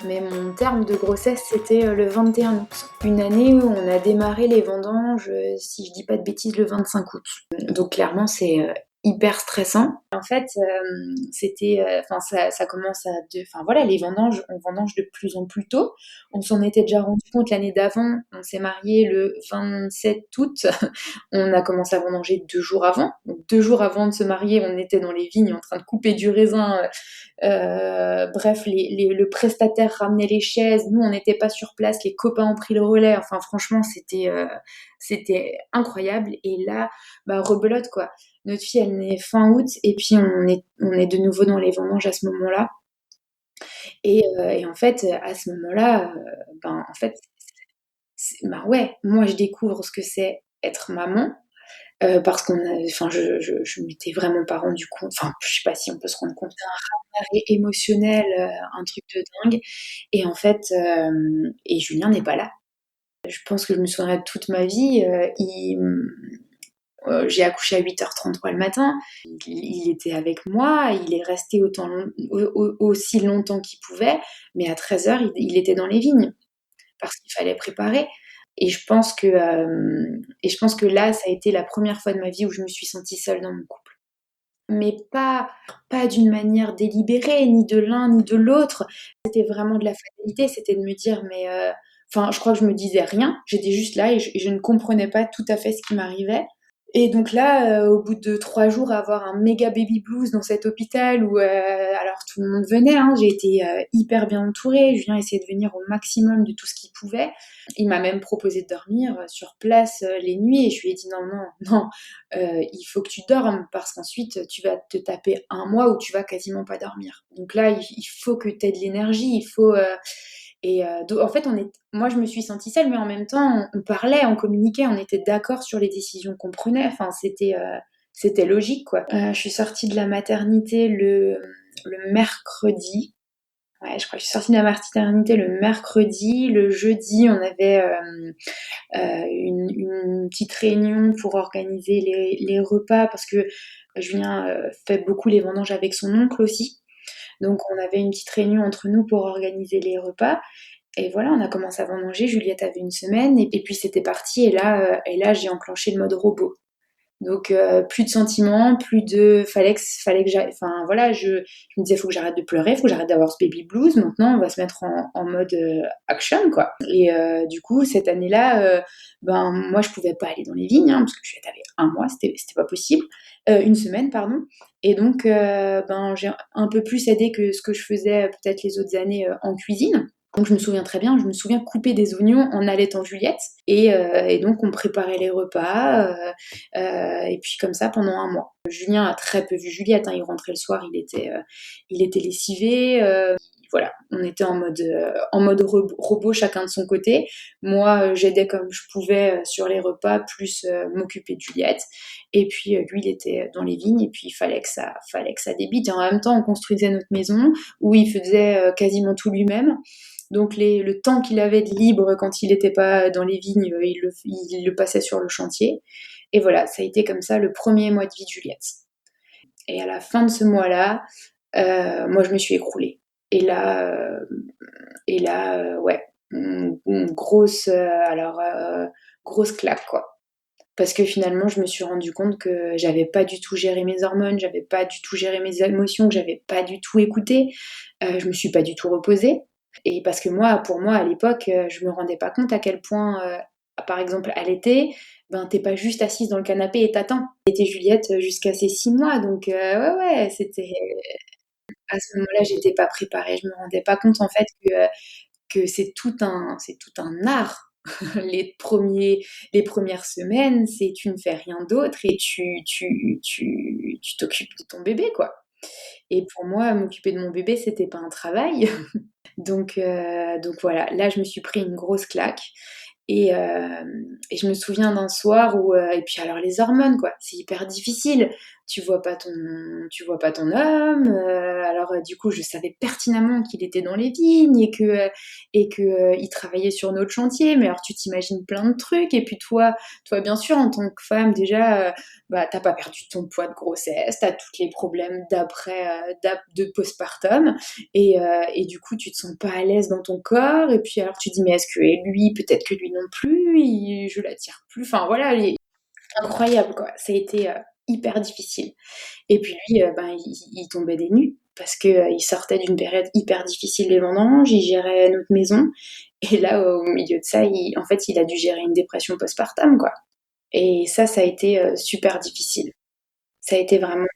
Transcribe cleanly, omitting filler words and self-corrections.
Mais mon terme de grossesse, c'était, le 21 août. Une année où on a démarré les vendanges, si je dis pas de bêtises, le 25 août. Donc clairement, c'est, hyper stressant. En fait, c'était, enfin ça commence à de enfin voilà, les vendanges, on vendange de plus en plus tôt. On s'en était déjà rendu compte l'année d'avant. On s'est mariés le 27 août. On a commencé à vendanger 2 jours avant. Donc 2 jours avant de se marier, on était dans les vignes en train de couper du raisin, bref, le prestataire ramenait les chaises, nous on n'était pas sur place, les copains ont pris le relais, enfin franchement c'était incroyable. Et là, bah rebelote quoi. Notre fille elle naît fin août et puis on est de nouveau dans les vendanges à ce moment-là. Et en fait, à ce moment-là, ben en fait, bah ouais, moi je découvre ce que c'est être maman. Parce qu'on a, enfin, je m'étais vraiment pas rendu compte. Enfin, je sais pas si on peut se rendre compte d'un raz-de-marée émotionnel, un truc de dingue. Et en fait, et Julien n'est pas là. Je pense que je me souviendrai de toute ma vie. J'ai accouché à 8h33 le matin. Il était avec moi. Il est resté aussi longtemps qu'il pouvait. Mais à 13h, il était dans les vignes parce qu'il fallait préparer. Et je pense que, là, ça a été la première fois de ma vie où je me suis sentie seule dans mon couple. Mais pas d'une manière délibérée, ni de l'un ni de l'autre. C'était vraiment de la fatalité, c'était de me dire mais, enfin, je crois que je me disais rien. J'étais juste là et je ne comprenais pas tout à fait ce qui m'arrivait. Et donc là, au bout de 3 jours, avoir un méga baby blues dans cet hôpital où, alors tout le monde venait, hein, j'ai été, hyper bien entourée. Julien essayait de venir au maximum de tout ce qu'il pouvait. Il m'a même proposé de dormir, sur place, les nuits et je lui ai dit: «Non, non, non, il faut que tu dormes parce qu'ensuite tu vas te taper un mois où tu vas quasiment pas dormir. Donc là, il faut que tu aies de l'énergie, il faut, do en fait, moi, je me suis sentie seule, mais en même temps, on parlait, on communiquait, on était d'accord sur les décisions qu'on prenait. Enfin, c'était logique, quoi. Je suis sortie de la maternité le mercredi. Ouais, je crois que je suis sortie de la maternité le mercredi. Le jeudi, on avait une petite réunion pour organiser les repas parce que Julien fait beaucoup les vendanges avec son oncle aussi. Donc on avait une petite réunion entre nous pour organiser les repas. Et voilà, on a commencé à vendanger. Juliette avait une semaine et puis c'était parti. Et là, j'ai enclenché le mode robot. Donc plus de sentiments, plus de fallait que j'aille, enfin voilà, je me disais faut que j'arrête de pleurer, faut que j'arrête d'avoir ce baby blues. Maintenant, on va se mettre en mode action quoi. Et du coup, cette année-là, ben moi je pouvais pas aller dans les vignes parce que Juliette avait un mois, c'était pas possible, une semaine pardon. Et donc ben j'ai un peu plus aidé que ce que je faisais peut-être les autres années en cuisine. Donc je me souviens très bien, je me souviens couper des oignons en allaitant Juliette et donc on préparait les repas. Et puis comme ça pendant un mois. Julien a très peu vu Juliette, hein, il rentrait le soir, il était lessivé. Voilà, on était en mode robot chacun de son côté. Moi, j'aidais comme je pouvais sur les repas, plus m'occuper de Juliette. Et puis lui, il était dans les vignes et puis il fallait que ça débite. Et en même temps, on construisait notre maison où il faisait quasiment tout lui-même. Donc le temps qu'il avait de libre quand il n'était pas dans les vignes, il le passait sur le chantier. Et voilà, ça a été comme ça le premier mois de vie de Juliette. Et à la fin de ce mois-là, moi je me suis écroulée. Et là, ouais, une grosse claque quoi. Parce que finalement, je me suis rendu compte que j'avais pas du tout géré mes hormones, j'avais pas du tout géré mes émotions, que j'avais pas du tout écouté. Je me suis pas du tout reposée. Et parce que moi, pour moi, à l'époque, je me rendais pas compte à quel point, par exemple, à l'été, ben t'es pas juste assise dans le canapé et t'attends. J'étais Juliette jusqu'à ses 6 mois, donc ouais, c'était à ce moment-là, j'étais pas préparée. Je me rendais pas compte en fait que c'est tout un art. Les premières semaines, c'est tu ne fais rien d'autre et tu t'occupes de ton bébé, quoi. Et pour moi, m'occuper de mon bébé, c'était pas un travail. Donc voilà, là, je me suis pris une grosse claque. Et je me souviens d'un soir où, et puis alors les hormones, quoi, c'est hyper difficile. tu vois pas ton homme. Alors, du coup, je savais pertinemment qu'il était dans les vignes et que il travaillait sur notre chantier. Mais alors, tu t'imagines plein de trucs. Et puis toi, bien sûr, en tant que femme, déjà, bah, t'as pas perdu ton poids de grossesse, t'as tous les problèmes de postpartum, et du coup, tu te sens pas à l'aise dans ton corps. Et puis alors, tu dis, mais est-ce que lui, peut-être que lui non plus, je l'attire plus. Enfin voilà, incroyable quoi. Ça a été hyper difficile. Et puis lui, ben, il tombait des nues parce que il sortait d'une période hyper difficile des vendanges, il gérait notre maison. Et là, au milieu de ça, en fait, il a dû gérer une dépression postpartum, quoi. Et ça a été super difficile. Ça a été vraiment.